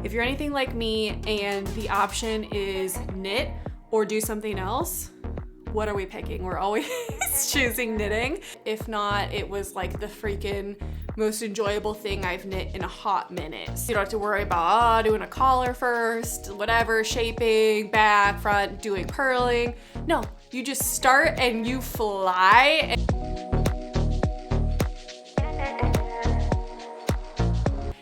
If you're anything like me and the option is knit or do something else, what are we picking? We're always choosing knitting. If not, it was like the freaking most enjoyable thing I've knit in a hot minute. So you don't have to worry about doing a collar first, whatever, shaping, back, front, doing purling. No, you just start and you fly.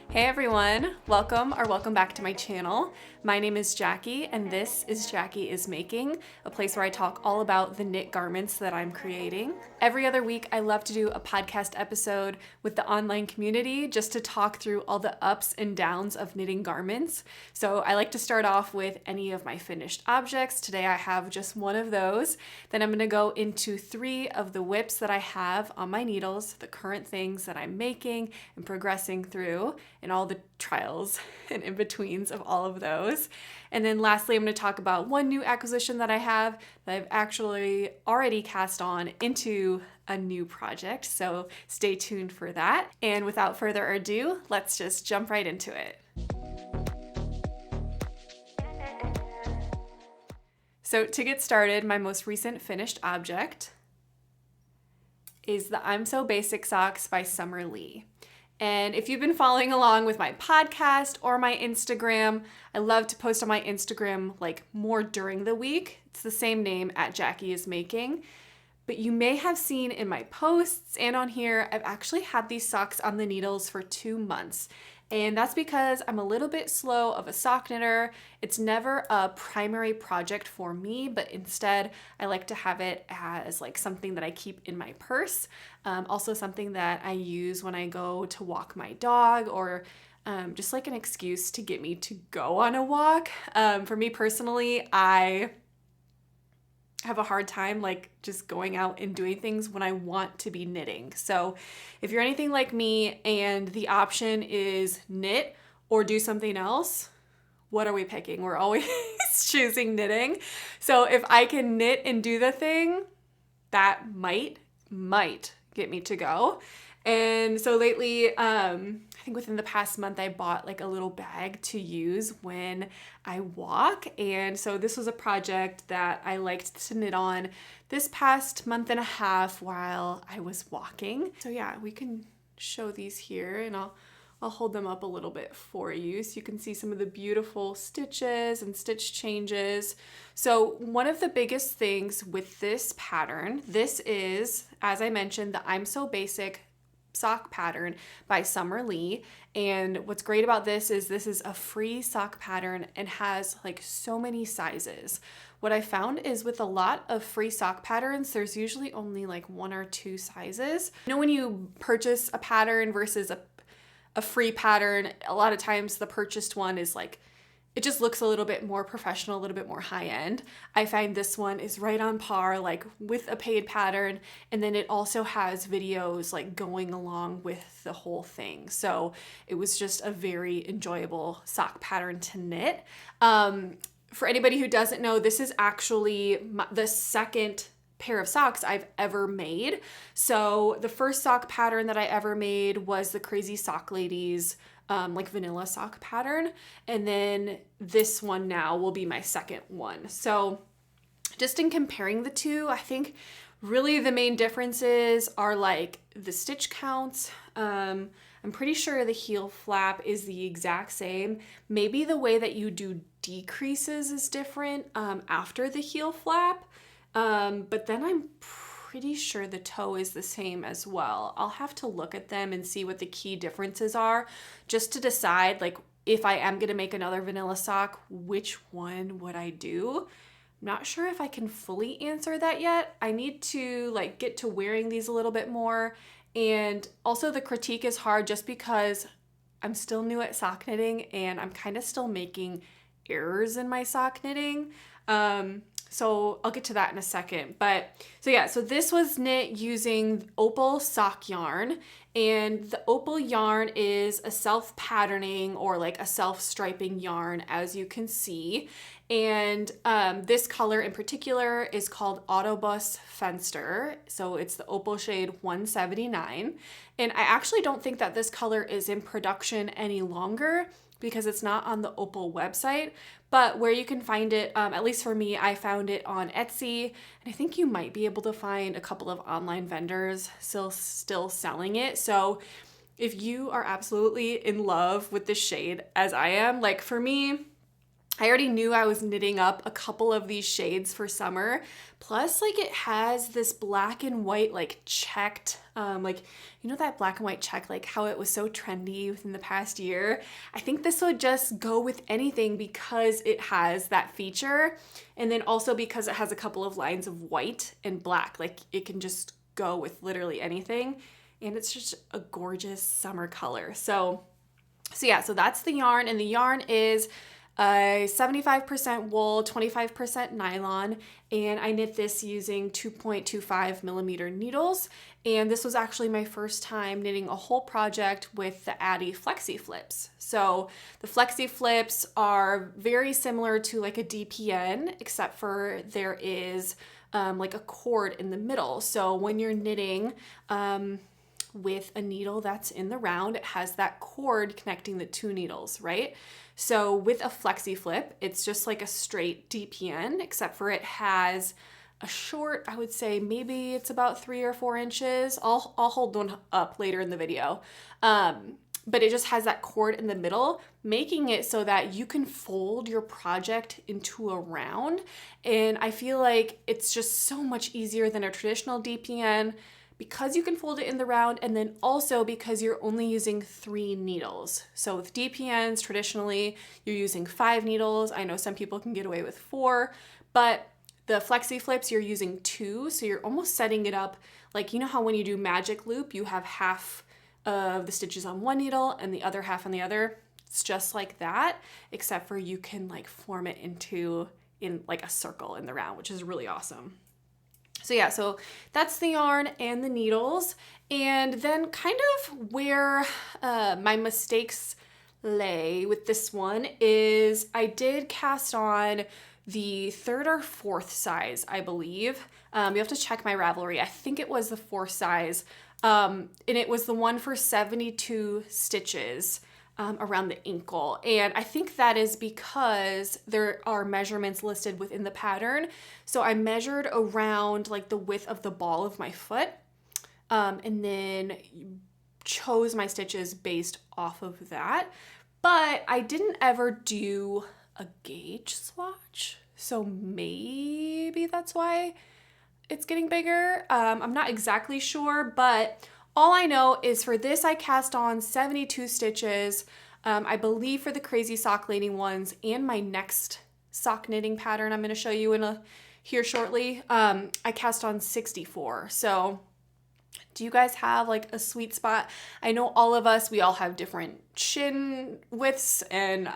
Hey everyone, welcome back to my channel. My name is Jackie and this is Jacqueismaking, a place where I talk all about the knit garments that I'm creating. Every other week I love to do a podcast episode with the online community just to talk through all the ups and downs of knitting garments. So I like to start off with any of my finished objects. Today I have just one of those. Then I'm going to go into 3 of the whips that I have on my needles, the current things that I'm making and progressing through, and all the trials and in-betweens of all of those. And then lastly, I'm going to talk about one new acquisition that I have that I've actually already cast on into a new project. So stay tuned for that. And without further ado, let's just jump right into it. So to get started, my most recent finished object is the I'm So Basic socks by Summer Lee. And if you've been following along with my podcast or my Instagram, I love to post on my Instagram like more during the week. It's the same name at Jacqueismaking. But you may have seen in my posts and on here, I've actually had these socks on the needles for 2 months. And that's because I'm a little bit slow of a sock knitter. It's never a primary project for me, but instead I like to have it as like something that I keep in my purse. Also something that I use when I go to walk my dog or just like an excuse to get me to go on a walk. For me personally, I have a hard time like just going out and doing things when I want to be knitting. So if you're anything like me and the option is knit or do something else, what are we picking? We're always choosing knitting. So if I can knit and do the thing, that might get me to go. And so lately, I think within the past month, I bought like a little bag to use when I walk. And so this was a project that I liked to knit on this past month and a half while I was walking. So yeah, we can show these here and I'll hold them up a little bit for you so you can see some of the beautiful stitches and stitch changes. So one of the biggest things with this pattern, this is, as I mentioned, the I'm So Basic sock pattern by Summer Lee. And what's great about this is a free sock pattern and has like so many sizes. What I found is with a lot of free sock patterns, there's usually only like 1 or 2 sizes. You know, when you purchase a pattern versus a free pattern, a lot of times the purchased one is like, it just looks a little bit more professional, a little bit more high end. I find this one is right on par like with a paid pattern. And then it also has videos like going along with the whole thing. So it was just a very enjoyable sock pattern to knit. For anybody who doesn't know, this is actually the second pair of socks I've ever made. So the first sock pattern that I ever made was the Crazy Sock Ladies like vanilla sock pattern. And then this one now will be my second one. So just in comparing the two, I think really the main differences are like the stitch counts. I'm pretty sure the heel flap is the exact same. Maybe the way that you do decreases is different after the heel flap. But then I'm pretty sure the toe is the same as well. I'll have to look at them and see what the key differences are just to decide like if I am going to make another vanilla sock, which one would I do? I'm not sure if I can fully answer that yet. I need to like get to wearing these a little bit more. And also the critique is hard just because I'm still new at sock knitting and I'm kind of still making errors in my sock knitting. So I'll get to that in a second. But so this was knit using Opal sock yarn. And the Opal yarn is a self-patterning or like a self-striping yarn, as you can see. And this color in particular is called Autobus Fenster. So it's the Opal shade 179. And I actually don't think that this color is in production any longer. because it's not on the Opal website, but where you can find it, at least for me, I found it on Etsy, and I think you might be able to find a couple of online vendors still selling it. So if you are absolutely in love with this shade as I am, like for me, I already knew I was knitting up a couple of these shades for summer. Plus, like it has this black and white, like checked, like, you know, that black and white check, like how it was so trendy within the past year. I think this would just go with anything because it has that feature. And then also because it has a couple of lines of white and black, like it can just go with literally anything. And it's just a gorgeous summer color. So yeah, so that's the yarn, and the yarn is 75% wool, 25% nylon, and I knit this using 2.25 millimeter needles. And this was actually my first time knitting a whole project with the Addy Flexi Flips. So the Flexi Flips are very similar to like a DPN, except for there is like a cord in the middle. So when you're knitting with a needle that's in the round, it has that cord connecting the two needles, right? So with a flexi flip, it's just like a straight DPN, except for it has a short, I would say maybe it's about 3 or 4 inches. I'll hold one up later in the video. But it just has that cord in the middle, making it so that you can fold your project into a round. And I feel like it's just so much easier than a traditional DPN, because you can fold it in the round, and then also because you're only using 3 needles. So with DPNs, traditionally, you're using 5 needles. I know some people can get away with 4, but the flexi flips, you're using 2, so you're almost setting it up like, you know how when you do magic loop, you have half of the stitches on one needle and the other half on the other? It's just like that, except for you can like form it in like a circle in the round, which is really awesome. So yeah, so that's the yarn and the needles. And then kind of where my mistakes lay with this one is I did cast on the 3rd or 4th size, I believe. You have to check my Ravelry. I think it was the 4th size. And it was the one for 72 stitches. Around the ankle. And I think that is because there are measurements listed within the pattern. So I measured around like the width of the ball of my foot, and then chose my stitches based off of that. But I didn't ever do a gauge swatch. So maybe that's why it's getting bigger. I'm not exactly sure, but all I know is for this, I cast on 72 stitches. I believe for the crazy sock lady ones and my next sock knitting pattern I'm going to show you here shortly, I cast on 64. So do you guys have like a sweet spot? I know all of us, we all have different shin widths and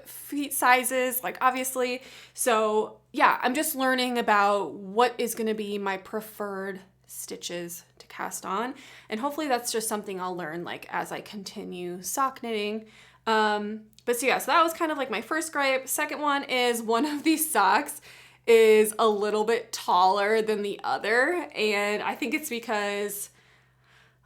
feet sizes, like obviously. So yeah, I'm just learning about what is going to be my preferred stitches to cast on, and hopefully that's just something I'll learn like as I continue sock knitting. But so yeah, so that was kind of like my first gripe. Second one is one of these socks is a little bit taller than the other, and I think it's because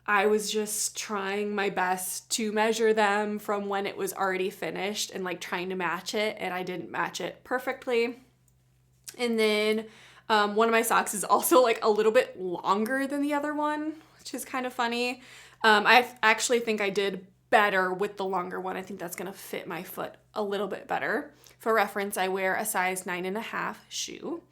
I was just trying my best to measure them from when it was already finished and like trying to match it, and I didn't match it perfectly. And then one of my socks is also like a little bit longer than the other one, which is kind of funny. I actually think I did better with the longer one. I think that's gonna fit my foot a little bit better. For reference, I wear a size 9.5 shoe.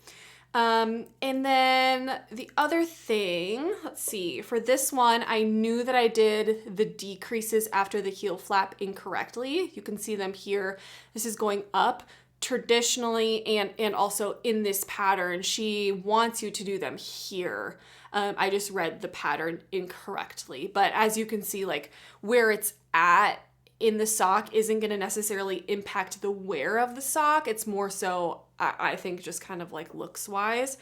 And then the other thing, let's see, for this one, I knew that I did the decreases after the heel flap incorrectly. You can see them here. This is going up. Traditionally, and also in this pattern, she wants you to do them here. I just read the pattern incorrectly, but as you can see, like where it's at in the sock isn't going to necessarily impact the wear of the sock. It's more so, I think, just kind of like looks wise.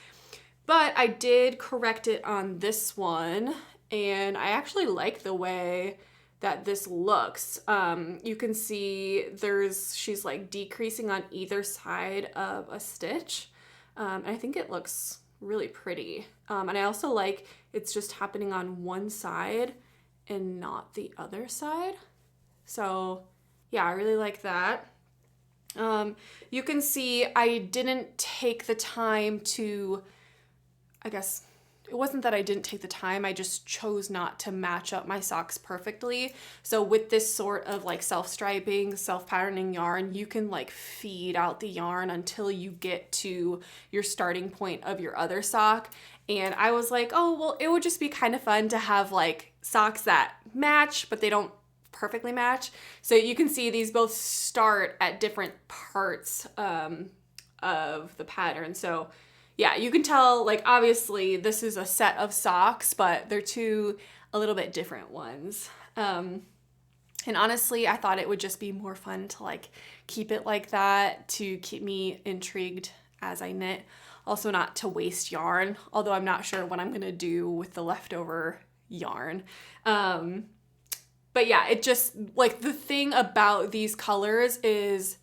But I did correct it on this one, and I actually like the way that this looks. You can see she's like decreasing on either side of a stitch. And I think it looks really pretty. And I also like it's just happening on one side and not the other side. So yeah, I really like that. You can see I didn't take the time to, I guess, it wasn't that I didn't take the time, I just chose not to match up my socks perfectly. So with this sort of like self-striping, self-patterning yarn, you can like feed out the yarn until you get to your starting point of your other sock. And I was like, oh, well, it would just be kind of fun to have like socks that match, but they don't perfectly match. So you can see these both start at different parts of the pattern. So yeah, you can tell, like, obviously this is a set of socks, but they're two a little bit different ones. And honestly, I thought it would just be more fun to like keep it like that to keep me intrigued as I knit. Also not to waste yarn, although I'm not sure what I'm gonna do with the leftover yarn. But yeah, it just, like, the thing about these colors is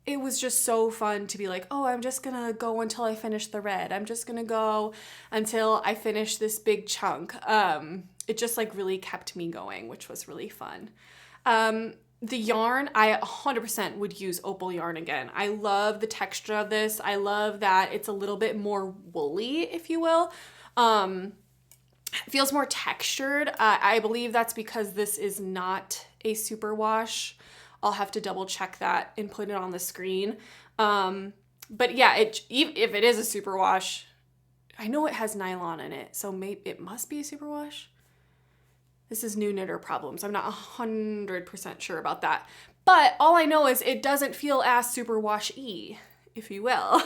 it was just so fun to be like, oh, I'm just gonna go until I finish the red. I'm just gonna go until I finish this big chunk. It just like really kept me going, which was really fun. The yarn, I 100% would use Opal Yarn again. I love the texture of this. I love that it's a little bit more woolly, if you will. It feels more textured. I believe that's because this is not a superwash. I'll have to double check that and put it on the screen. But yeah, if it is a superwash, I know it has nylon in it, so maybe it must be a superwash. This is new knitter problems. I'm not 100% sure about that. But all I know is it doesn't feel as superwash-y, if you will.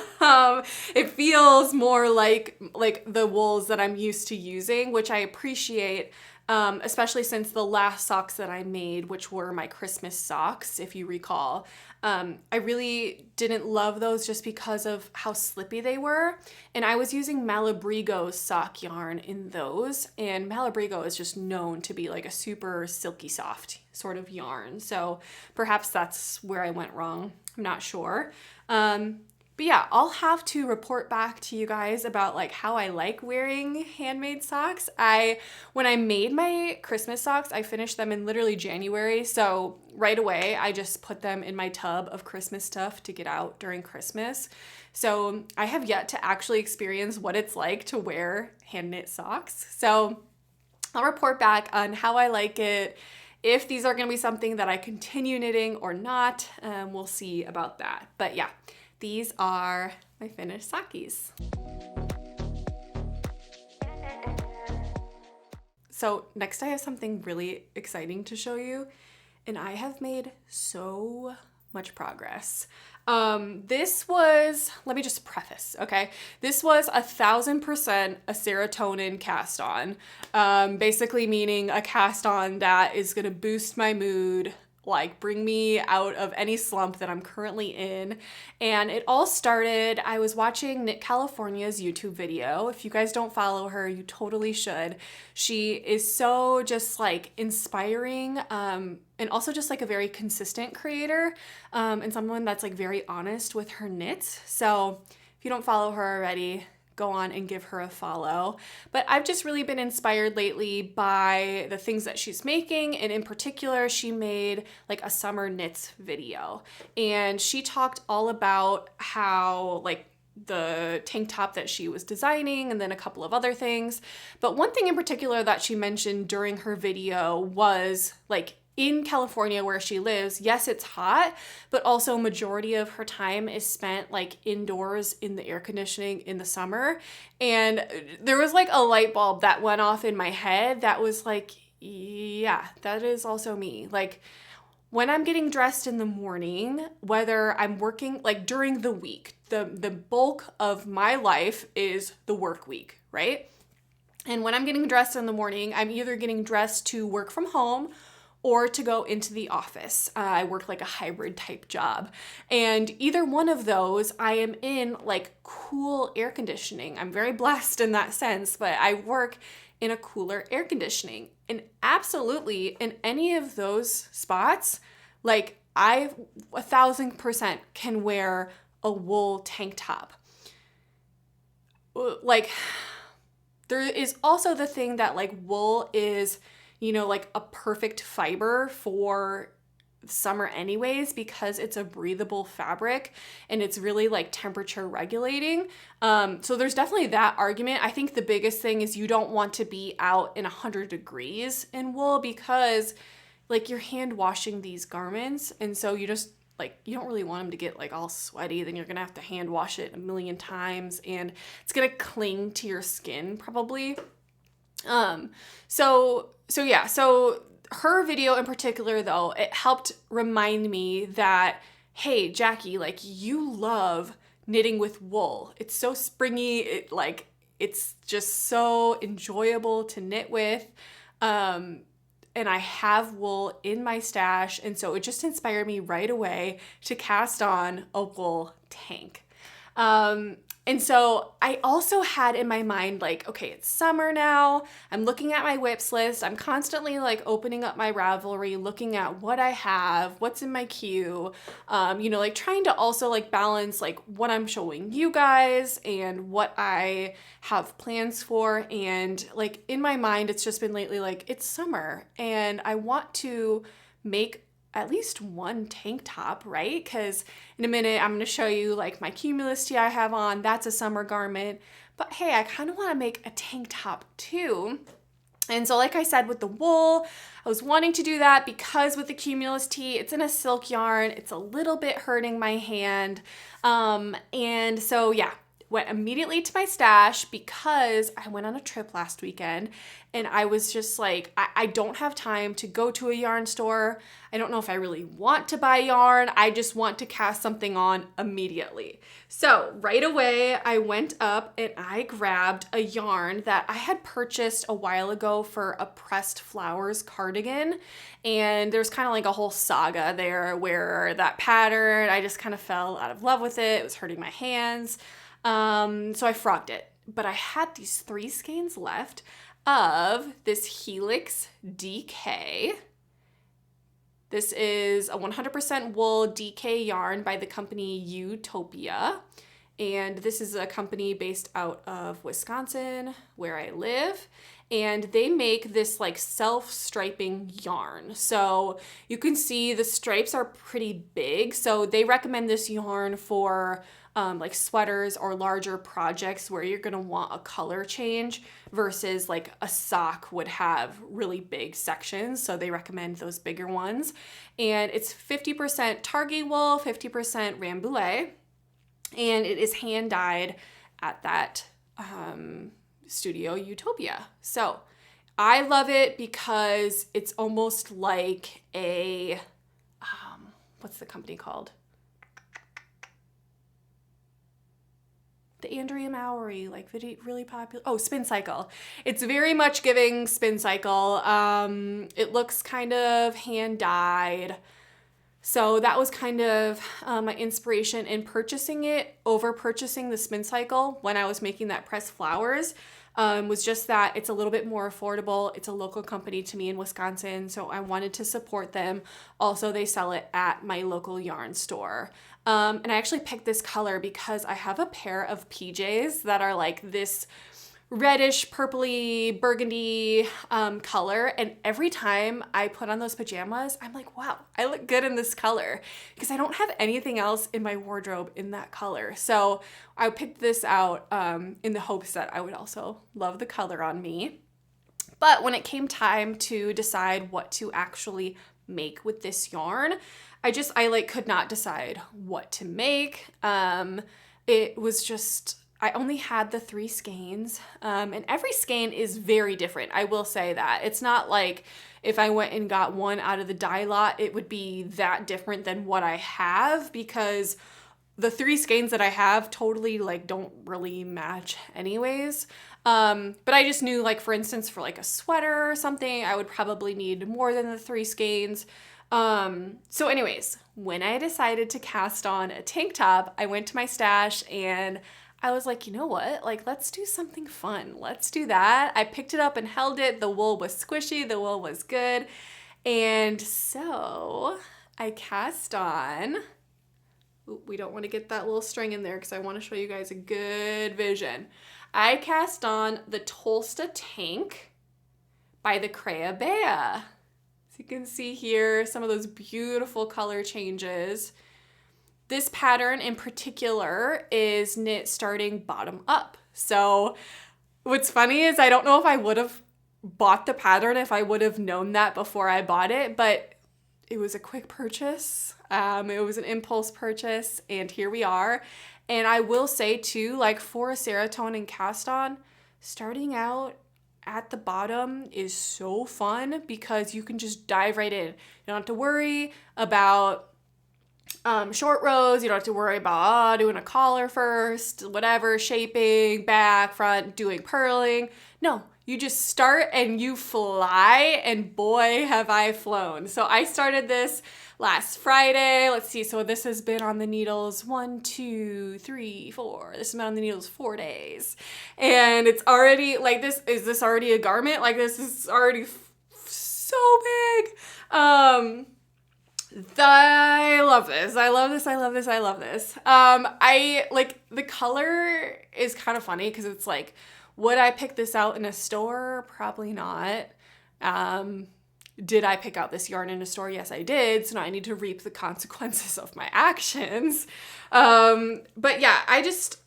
It feels more like the wools that I'm used to using, which I appreciate. Especially since the last socks that I made, which were my Christmas socks, if you recall, I really didn't love those just because of how slippy they were. And I was using Malabrigo's sock yarn in those, and Malabrigo is just known to be like a super silky soft sort of yarn. So perhaps that's where I went wrong. I'm not sure. But yeah, I'll have to report back to you guys about like how I like wearing handmade socks. When I made my Christmas socks, I finished them in literally January. So right away, I just put them in my tub of Christmas stuff to get out during Christmas. So I have yet to actually experience what it's like to wear hand knit socks. So I'll report back on how I like it, if these are gonna be something that I continue knitting or not. We'll see about that. But yeah. These are my finished sockies. So next I have something really exciting to show you, and I have made so much progress. This was, let me just preface, okay? This was 1,000% a serotonin cast on, basically meaning a cast on that is gonna boost my mood, like bring me out of any slump that I'm currently in. And it all started, I was watching Knit California's YouTube video. If you guys don't follow her, you totally should. She is so just like inspiring, and also just like a very consistent creator, and someone that's like very honest with her knits. So if you don't follow her already, go on and give her a follow. But I've just really been inspired lately by the things that she's making, and in particular, she made like a summer knits video. And she talked all about how like the tank top that she was designing and then a couple of other things. But one thing in particular that she mentioned during her video was like in California where she lives, yes, it's hot, but also majority of her time is spent like indoors in the air conditioning in the summer. And there was like a light bulb that went off in my head that was like, yeah, that is also me. Like when I'm getting dressed in the morning, whether I'm working like during the week, the bulk of my life is the work week, right? And when I'm getting dressed in the morning, I'm either getting dressed to work from home or to go into the office. I work like a hybrid type job. And either one of those, I am in like cool air conditioning. I'm very blessed in that sense, but I work in a cooler air conditioning. And absolutely in any of those spots, like I 1,000% can wear a wool tank top. Like there is also the thing that like wool is, you know, like a perfect fiber for summer anyways because it's a breathable fabric and it's really like temperature regulating. So there's definitely that argument. I think the biggest thing is you don't want to be out in 100 degrees in wool because like you're hand washing these garments, and so you just like, you don't really want them to get like all sweaty. Then you're gonna have to hand wash it a million times and it's gonna cling to your skin probably. So her video in particular though, it helped remind me that, hey, Jacque, like you love knitting with wool. It's so springy. It's just so enjoyable to knit with. And I have wool in my stash. And so it just inspired me right away to cast on a wool tank. And so I also had in my mind, like, okay, it's summer now. I'm looking at my whips list. I'm constantly like opening up my Ravelry, looking at what I have, what's in my queue, like trying to also like balance like what I'm showing you guys and what I have plans for. And like in my mind, it's just been lately like it's summer and I want to make at least one tank top, right? Because in a minute, I'm going to show you like my Cumulus Tee I have on. That's a summer garment. But hey, I kind of want to make a tank top too. And so like I said, with the wool, I was wanting to do that because with the Cumulus Tee, it's in a silk yarn. It's a little bit hurting my hand. And so yeah, went immediately to my stash because I went on a trip last weekend and I was just like, I don't have time to go to a yarn store. I don't know if I really want to buy yarn. I just want to cast something on immediately. So right away, I went up and I grabbed a yarn that I had purchased a while ago for a pressed flowers cardigan. And there's kind of like a whole saga there where that pattern, I just kind of fell out of love with it. It was hurting my hands. So I frogged it, but I had these 3 skeins left of this Helix DK. This is a 100% wool DK yarn by the company Utopia. And this is a company based out of Wisconsin, where I live. And they make this like self-striping yarn. So you can see the stripes are pretty big. So they recommend this yarn for like sweaters or larger projects where you're gonna want a color change versus like a sock would have really big sections. So they recommend those bigger ones. And it's 50% Targhee wool, 50% Rambouillet. And it is hand dyed at that studio Utopia. So I love it because it's almost like a, what's the company called? The Andrea Mowry, like really popular. Oh, Spin Cycle. It's very much giving Spin Cycle. It looks kind of hand dyed. So that was kind of my inspiration in purchasing it over purchasing the Spin Cycle when I was making that pressed flowers. Was just that it's a little bit more affordable. It's a local company to me in Wisconsin, so I wanted to support them. Also, they sell it at my local yarn store. And I actually picked this color because I have a pair of PJs that are like this reddish, purpley, burgundy color. And every time I put on those pajamas, I'm like, wow, I look good in this color because I don't have anything else in my wardrobe in that color. So I picked this out in the hopes that I would also love the color on me. But when it came time to decide what to actually make with this yarn, I like could not decide what to make. It was just, I only had the 3 skeins, and every skein is very different. I will say that. It's not like if I went and got one out of the dye lot, it would be that different than what I have because the 3 skeins that I have totally like don't really match anyways. But I just knew like, for instance, for like a sweater or something, I would probably need more than the 3 skeins. So anyways, when I decided to cast on a tank top, I went to my stash and I was like, you know what? Like, let's do something fun. Let's do that. I picked it up and held it. The wool was squishy. The wool was good. And so I cast on, we don't want to get that little string in there because I want to show you guys a good vision. I cast on the Tolsta Tank by the Crea Bea. So you can see here some of those beautiful color changes. This pattern in particular is knit starting bottom up. So what's funny is I don't know if I would have bought the pattern if I would have known that before I bought it, but it was a quick purchase. It was an impulse purchase, and here we are. And I will say too, like for a serotonin cast on, starting out at the bottom is so fun because you can just dive right in. You don't have to worry about short rows. You don't have to worry about doing a collar first, whatever, shaping, back, front, doing purling. No, you just start and you fly, and boy, have I flown. So I started this last Friday. Let's see. So this has been on the needles 1, 2, 3, 4. This has been on the needles 4 days. And it's already like this. Is this already a garment? Like this is already so big. I love this. I love this. I love this. I love this. I like the color is kind of funny because it's like, would I pick this out in a store? Probably not. Did I pick out this yarn in a store? Yes, I did. So now I need to reap the consequences of my actions. But yeah, I just,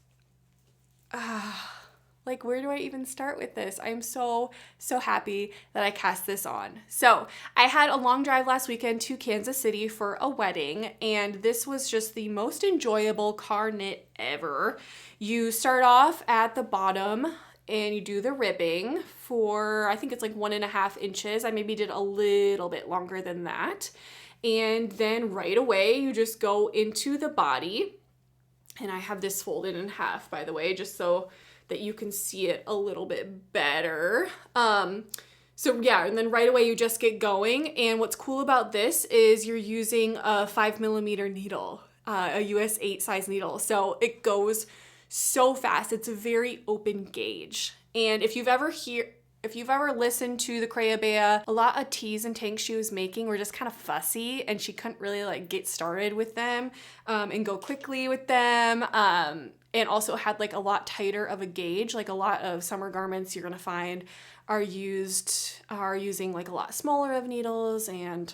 like, where do I even start with this? I'm so happy that I cast this on. So I had a long drive last weekend to Kansas City for a wedding, and this was just the most enjoyable car knit ever. You start off at the bottom and you do the ribbing for, I think it's like 1.5 inches. I maybe did a little bit longer than that. And then right away, you just go into the body. And I have this folded in half, by the way, just so that you can see it a little bit better. So yeah, and then right away you just get going. And what's cool about this is you're using a 5mm needle, a US 8 size needle. So it goes so fast. It's a very open gauge. And if you've ever listened to the Crea, a lot of tees and tanks she was making were just kind of fussy, and she couldn't really like get started with them and go quickly with them. And also had like a lot tighter of a gauge. Like a lot of summer garments you're gonna find are using like a lot smaller of needles, and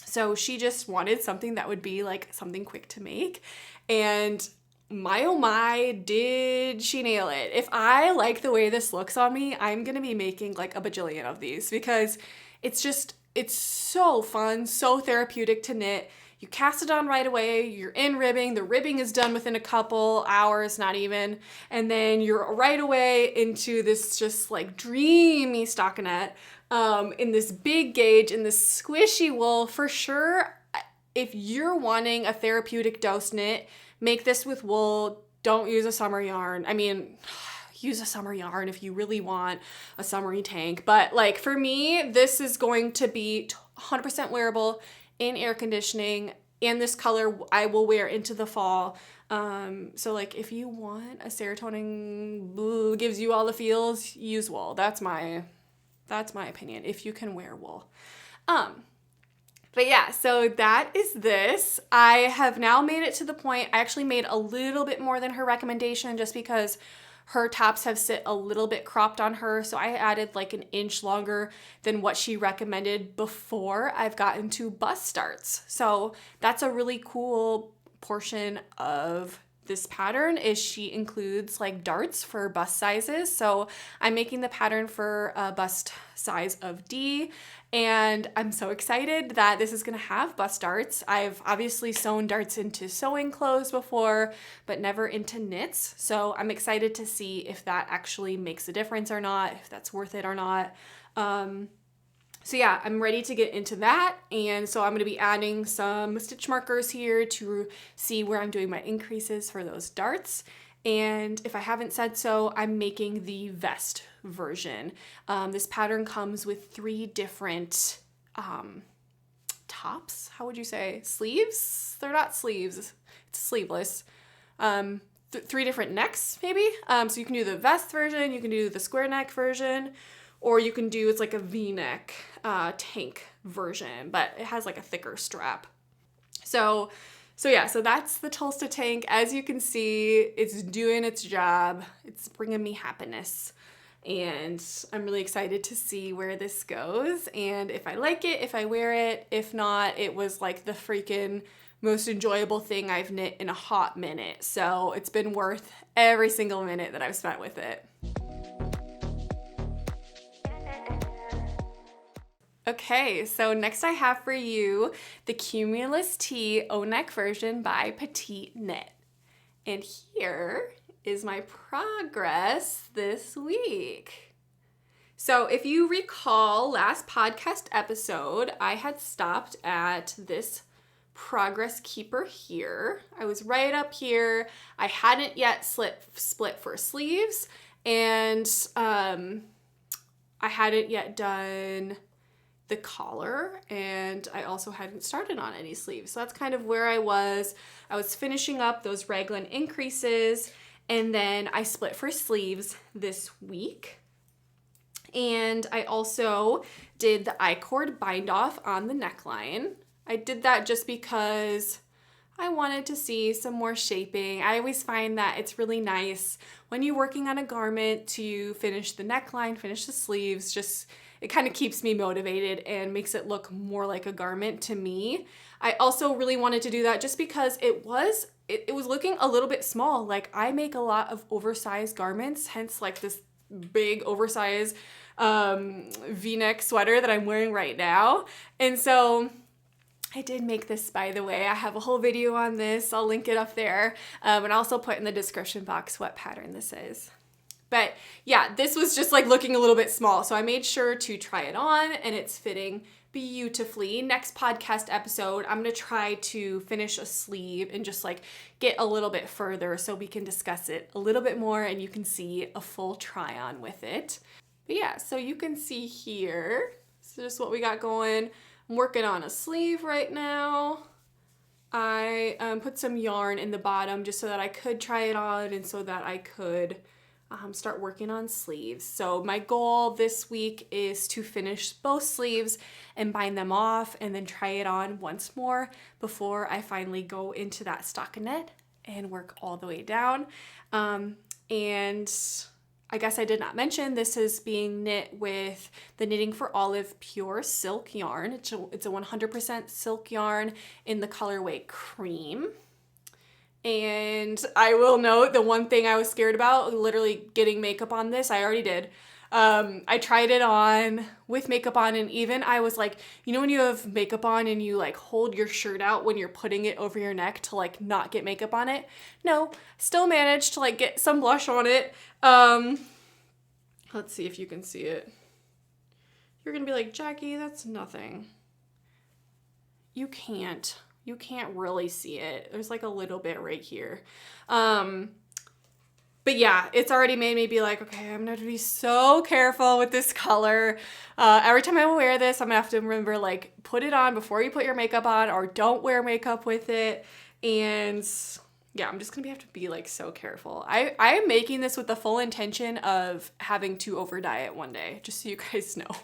so she just wanted something that would be like something quick to make. And my oh my, did she nail it. If I like the way this looks on me, I'm gonna be making like a bajillion of these because it's so fun, so therapeutic to knit. You cast it on right away, you're in ribbing, the ribbing is done within a couple hours, not even, and then you're right away into this just like dreamy stockinette in this big gauge, in this squishy wool. For sure, if you're wanting a therapeutic dose knit, make this with wool. Don't use a summer yarn. I mean, use a summer yarn if you really want a summery tank. But like for me, this is going to be 100% wearable in air conditioning, and this color I will wear into the fall. So like if you want a serotonin gives you all the feels, use wool. That's my opinion, if you can wear wool. But yeah, so that is this. I have now made it to the point, I actually made a little bit more than her recommendation just because her tops have sit a little bit cropped on her. So I added like 1 inch longer than what she recommended before I've gotten to bust starts. So that's a really cool portion of this pattern is she includes like darts for bust sizes. So I'm making the pattern for a bust size of D, and I'm so excited that this is gonna have bust darts. I've obviously sewn darts into sewing clothes before, but never into knits. So I'm excited to see if that actually makes a difference or not, if that's worth it or not. So yeah, I'm ready to get into that. And so I'm gonna be adding some stitch markers here to see where I'm doing my increases for those darts. And if I haven't said so, I'm making the vest version. This pattern comes with 3 different tops. How would you say? Sleeves? They're not sleeves, it's sleeveless. 3 different necks maybe. So you can do the vest version, you can do the square neck version, or you can do, it's like a V-neck tank version, but it has like a thicker strap. So yeah, so that's the Tolsta Tank. As you can see, it's doing its job. It's bringing me happiness. and I'm really excited to see where this goes and if I like it, if I wear it. If not, it was like the freaking most enjoyable thing I've knit in a hot minute. So it's been worth every single minute that I've spent with it. Okay, so next I have for you the Cumulus Tee O-Neck version by Petite Knit. And here is my progress this week. So if you recall last podcast episode, I had stopped at this progress keeper here. I was right up here. I hadn't yet split for sleeves, and I hadn't yet done the collar, and I also hadn't started on any sleeves. So that's kind of where I was. I was finishing up those raglan increases, and then I split for sleeves this week. And I also did the I-cord bind off on the neckline. I did that just because I wanted to see some more shaping. I always find that it's really nice when you're working on a garment to finish the neckline, finish the sleeves. Just, it kind of keeps me motivated and makes it look more like a garment to me. I also really wanted to do that just because it was looking a little bit small. Like, I make a lot of oversized garments, hence like this big oversized V-neck sweater that I'm wearing right now. And so I did make this, by the way. I have a whole video on this. I'll link it up there. And I'll also put in the description box what pattern this is. But yeah, this was just like looking a little bit small. So I made sure to try it on, and it's fitting beautifully. Next podcast episode, I'm going to try to finish a sleeve and just like get a little bit further so we can discuss it a little bit more and you can see a full try on with it. But yeah, so you can see here, this is just what we got going. I'm working on a sleeve right now. I put some yarn in the bottom just so that I could try it on and so that I could start working on sleeves. So my goal this week is to finish both sleeves and bind them off and then try it on once more before I finally go into that stockinette and work all the way down. And I guess I did not mention this is being knit with the Knitting for Olive pure silk yarn. It's a 100% silk yarn in the colorway cream. And I will note the one thing I was scared about, literally getting makeup on this, I already did. I tried it on with makeup on, and even I was like, you know when you have makeup on and you like hold your shirt out when you're putting it over your neck to like not get makeup on it? No, still managed to like get some blush on it. Let's see if you can see it. You're gonna be like, Jackie, that's nothing. You can't really see it. There's like a little bit right here. But yeah, it's already made me be like, okay, I'm gonna have to be so careful with this color. Every time I wear this, I'm gonna have to remember, like, put it on before you put your makeup on, or don't wear makeup with it. And yeah, I'm just gonna have to be like so careful. I am making this with the full intention of having to over dye it one day, just so you guys know.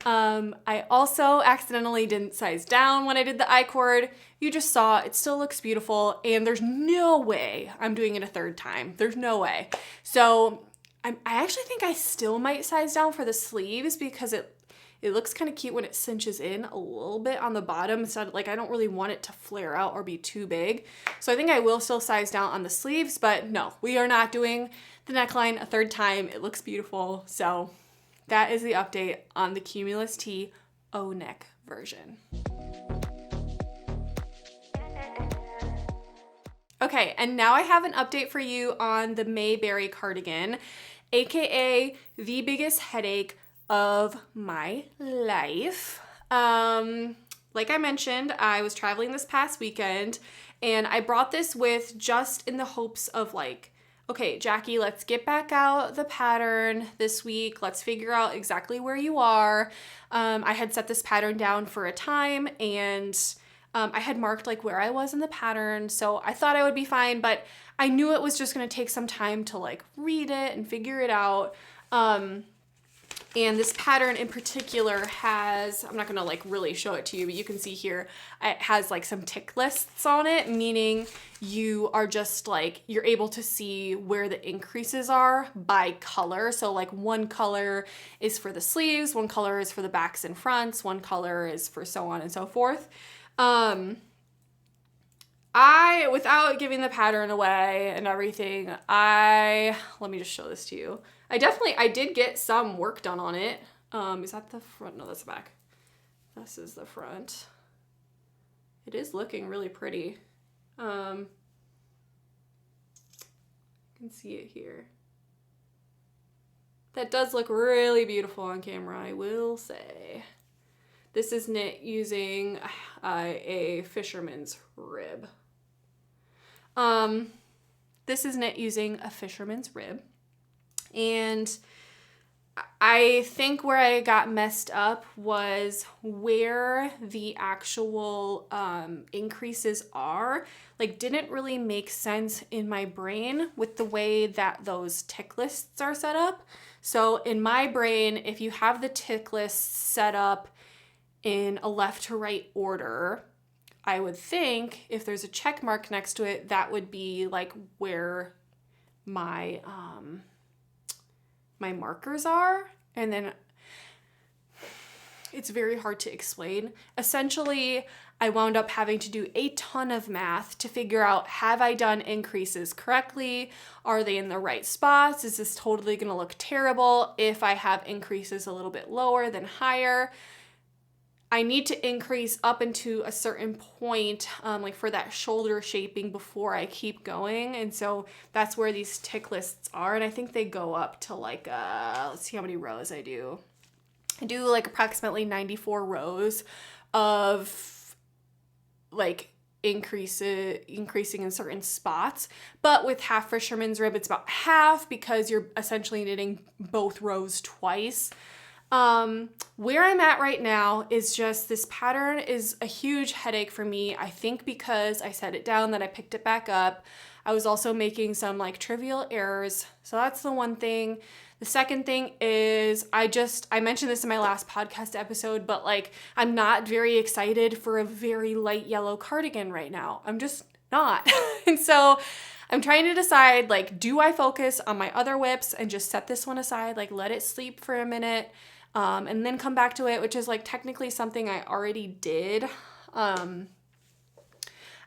I also accidentally didn't size down when I did the I-cord. You just saw it still looks beautiful, and there's no way I'm doing it a third time. There's no way. So I actually think I still might size down for the sleeves because it looks kind of cute when it cinches in a little bit on the bottom. So like I don't really want it to flare out or be too big. So I think I will still size down on the sleeves, but no, we are not doing the neckline a third time. It looks beautiful. So that is the update on the Cumulus Tee O-Neck version. Okay, and now I have an update for you on the Maybury Cardigan, aka the biggest headache of my life. Like I mentioned, I was traveling this past weekend, and I brought this with just in the hopes of like, okay, Jackie, let's get back out the pattern this week. Let's figure out exactly where you are. I had set this pattern down for a time, and I had marked like where I was in the pattern, so I thought I would be fine, but I knew it was just gonna take some time to like read it and figure it out. And this pattern in particular has, I'm not gonna like really show it to you, but you can see here, it has like some tick lists on it, meaning you are just like, you're able to see where the increases are by color. So like one color is for the sleeves, one color is for the backs and fronts, one color is for so on and so forth. Without giving the pattern away and everything, let me just show this to you. I did get some work done on it. Is that the front? No, that's the back. This is the front. It is looking really pretty. You can see it here. That does look really beautiful on camera, I will say. This is knit using a fisherman's rib. This is knit using a fisherman's rib. And I think where I got messed up was where the actual increases are. Like, didn't really make sense in my brain with the way that those tick lists are set up. So in my brain, if you have the tick lists set up in a left to right order, I would think if there's a check mark next to it, that would be like where my my markers are. And then it's very hard to explain. Essentially, I wound up having to do a ton of math to figure out, have I done increases correctly? Are they in the right spots? Is this totally gonna look terrible if I have increases a little bit lower than higher? I need to increase up into a certain point, like for that shoulder shaping before I keep going. And so that's where these tick lists are. And I think they go up to like, let's see how many rows I do. I do like approximately 94 rows of like increasing in certain spots. But with half fisherman's rib, it's about half because you're essentially knitting both rows twice. Where I'm at right now is just this pattern is a huge headache for me. I think because I set it down, then I picked it back up. I was also making some like trivial errors. So that's the one thing. The second thing is I mentioned this in my last podcast episode, but like I'm not very excited for a very light yellow cardigan right now. I'm just not. And so I'm trying to decide, like, do I focus on my other whips and just set this one aside, like let it sleep for a minute, and then come back to it, which is like technically something I already did.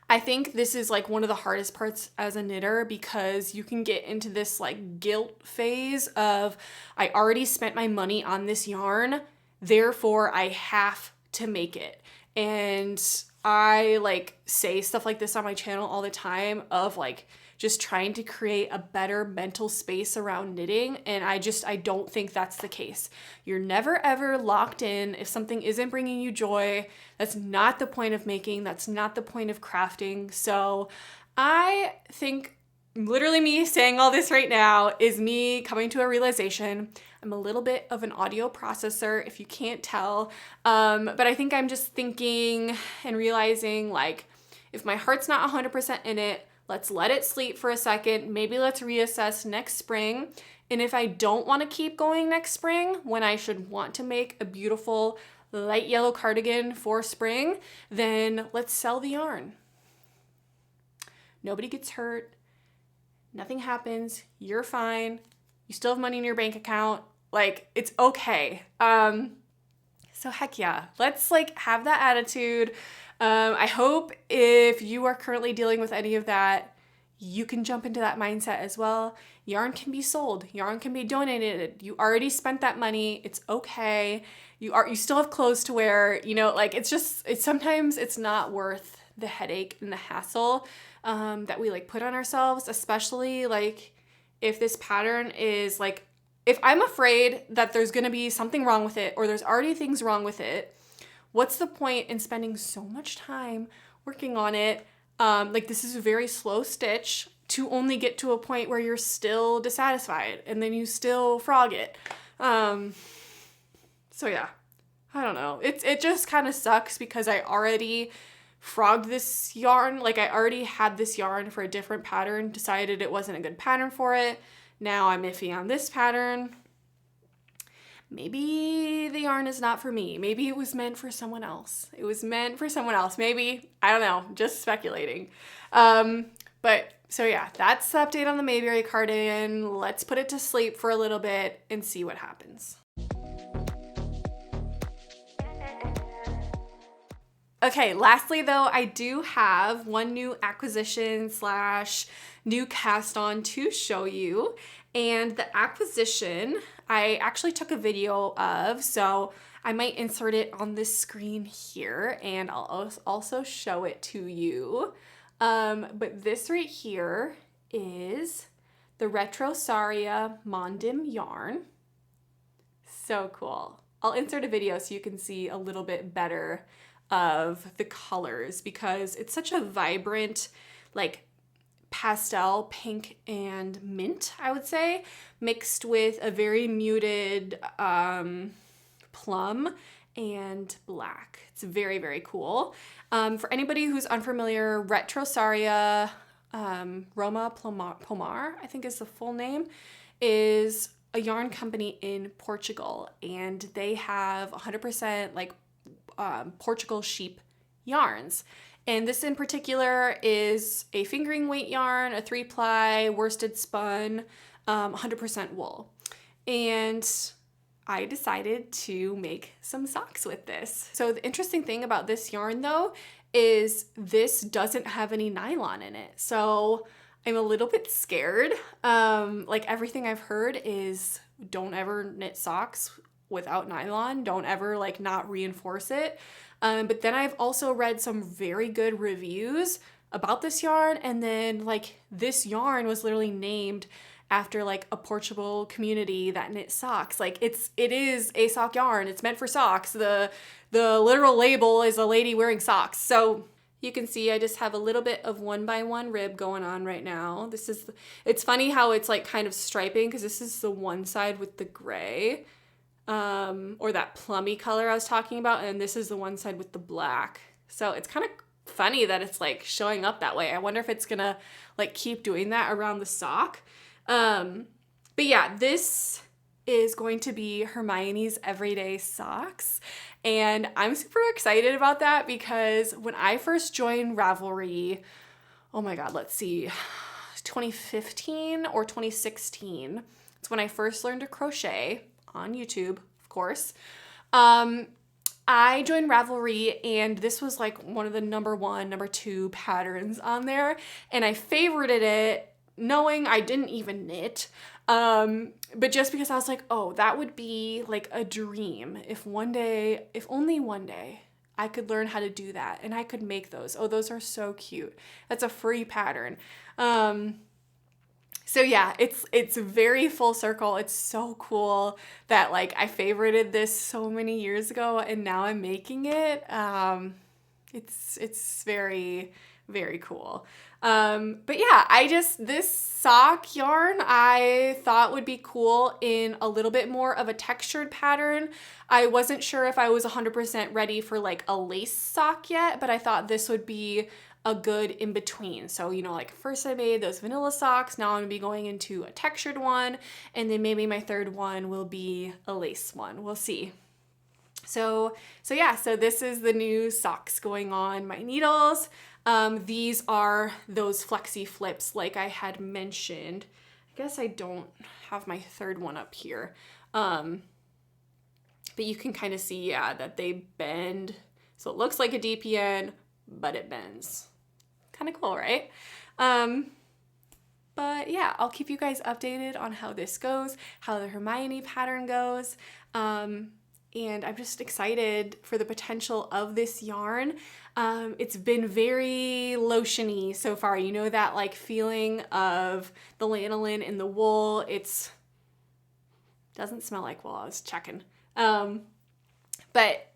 I think this is like one of the hardest parts as a knitter because you can get into this like guilt phase of I already spent my money on this yarn, therefore I have to make it. And I like say stuff like this on my channel all the time of like just trying to create a better mental space around knitting. And I don't think that's the case. You're never ever locked in. If something isn't bringing you joy, that's not the point of making. That's not the point of crafting. So I think literally me saying all this right now is me coming to a realization. I'm a little bit of an audio processor, if you can't tell. But I think I'm just thinking and realizing like, if my heart's not 100% in it, let's let it sleep for a second. Maybe let's reassess next spring. And if I don't want to keep going next spring, when I should want to make a beautiful light yellow cardigan for spring, then let's sell the yarn. Nobody gets hurt. Nothing happens. You're fine. You still have money in your bank account. Like, it's okay. So heck yeah, let's like have that attitude. I hope if you are currently dealing with any of that, you can jump into that mindset as well. Yarn can be sold. Yarn can be donated. You already spent that money. It's okay. You still have clothes to wear. You know, like sometimes it's not worth the headache and the hassle that we like put on ourselves, especially like if this pattern is like, if I'm afraid that there's going to be something wrong with it or there's already things wrong with it, what's the point in spending so much time working on it? Like this is a very slow stitch to only get to a point where you're still dissatisfied and then you still frog it. So yeah, I don't know. It just kind of sucks because I already frogged this yarn. Like I already had this yarn for a different pattern, decided it wasn't a good pattern for it. Now I'm iffy on this pattern. maybe the yarn is not for me. Maybe it was meant for someone else. It was meant for someone else. Maybe, I don't know, just speculating. But so yeah, that's the update on the Maybury cardigan. Let's put it to sleep for a little bit and see what happens. Okay, lastly though, I do have one new acquisition / new cast on to show you. And the acquisition, I actually took a video of, so I might insert it on this screen here and I'll also show it to you. But this right here is the Retrosaria Mondim yarn. So cool. I'll insert a video so you can see a little bit better of the colors because it's such a vibrant, like pastel pink and mint, I would say, mixed with a very muted plum and black. It's very, very cool. For anybody who's unfamiliar, Retrosaria Roma Pomar, I think is the full name, is a yarn company in Portugal, and they have 100% like Portugal sheep yarns. And this in particular is a fingering weight yarn, a 3-ply, worsted spun, 100% wool. And I decided to make some socks with this. So the interesting thing about this yarn though is this doesn't have any nylon in it. So I'm a little bit scared. Like everything I've heard is don't ever knit socks without nylon. Don't ever like not reinforce it. But then I've also read some very good reviews about this yarn. And then like this yarn was literally named after like a Portugal community that knit socks. Like it is a sock yarn. It's meant for socks. The literal label is a lady wearing socks. So you can see I just have a little bit of 1x1 rib going on right now. It's funny how it's like kind of striping because this is the one side with the gray. Or that plummy color I was talking about, and this is the one side with the black. So it's kind of funny that it's like showing up that way. I wonder if it's gonna like keep doing that around the sock. But yeah, this is going to be Hermione's everyday socks, and I'm super excited about that because when I first joined Ravelry, oh my god, let's see, 2015 or 2016, it's when I first learned to crochet on YouTube, of course. I joined Ravelry and this was like one of the number 1, number 2 patterns on there, and I favorited it knowing I didn't even knit, but just because I was like, oh, that would be like a dream if only one day I could learn how to do that and I could make those. Oh, those are so cute. That's a free pattern. So yeah, it's very full circle. It's so cool that like I favorited this so many years ago and now I'm making it. It's very, very cool. But yeah, this sock yarn I thought would be cool in a little bit more of a textured pattern. I wasn't sure if I was 100% ready for like a lace sock yet, but I thought this would be a good in between. So, you know, like first I made those vanilla socks, now I'm gonna be going into a textured one, and then maybe my third one will be a lace one. We'll see. So yeah, so this is the new socks going on my needles. These are those flexi flips like I had mentioned. I guess I don't have my third one up here. But you can kind of see, yeah, that they bend. So it looks like a DPN, but it bends. Kind of cool, right? But yeah, I'll keep you guys updated on how this goes, how the Hermione pattern goes. And I'm just excited for the potential of this yarn. It's been very lotiony so far. You know that like feeling of the lanolin in the wool. Doesn't smell like wool, I was checking. But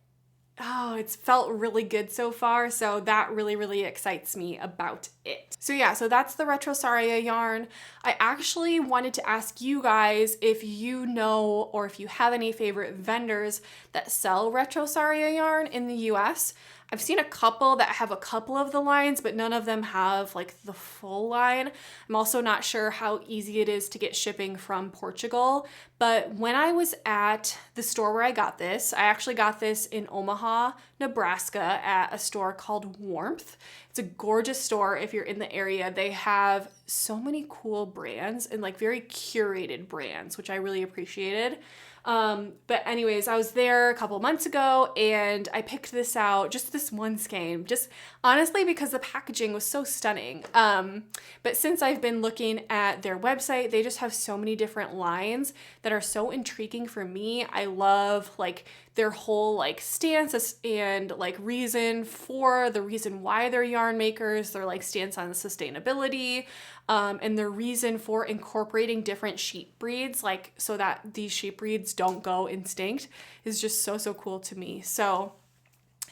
oh, it's felt really good so far, so that really, really excites me about it. So yeah, so that's the Retrosaria yarn. I actually wanted to ask you guys if you know or if you have any favorite vendors that sell Retrosaria yarn in the US. I've seen a couple that have a couple of the lines, but none of them have like the full line. I'm also not sure how easy it is to get shipping from Portugal, but when I was at the store where I got this, I actually got this in Omaha, Nebraska at a store called Warmth. It's a gorgeous store if you're in the area. They have so many cool brands and like very curated brands, which I really appreciated. But anyways, I was there a couple months ago and I picked this out, just this one skein, just honestly because the packaging was so stunning. But since I've been looking at their website, they just have so many different lines that are so intriguing for me. I love like their whole like stance and like reason why they're yarn makers, their like stance on sustainability, and their reason for incorporating different sheep breeds, like so that these sheep breeds don't go extinct, is just so cool to me. So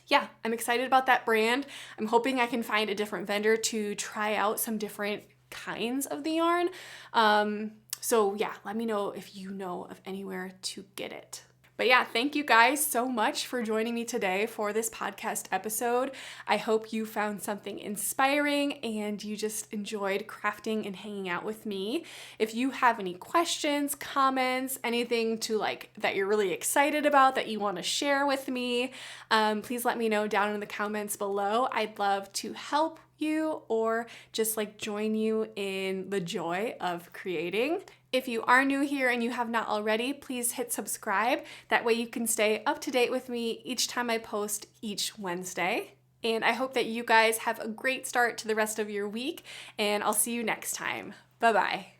yeah, I'm excited about that brand. I'm hoping I can find a different vendor to try out some different kinds of the yarn. So yeah, let me know if you know of anywhere to get it. But yeah, thank you guys so much for joining me today for this podcast episode. I hope you found something inspiring and you just enjoyed crafting and hanging out with me. If you have any questions, comments, anything to like that you're really excited about that you want to share with me, please let me know down in the comments below. I'd love to help you or just like join you in the joy of creating. If you are new here and you have not already, please hit subscribe. That way you can stay up to date with me each time I post each Wednesday. And I hope that you guys have a great start to the rest of your week, and I'll see you next time. Bye-bye.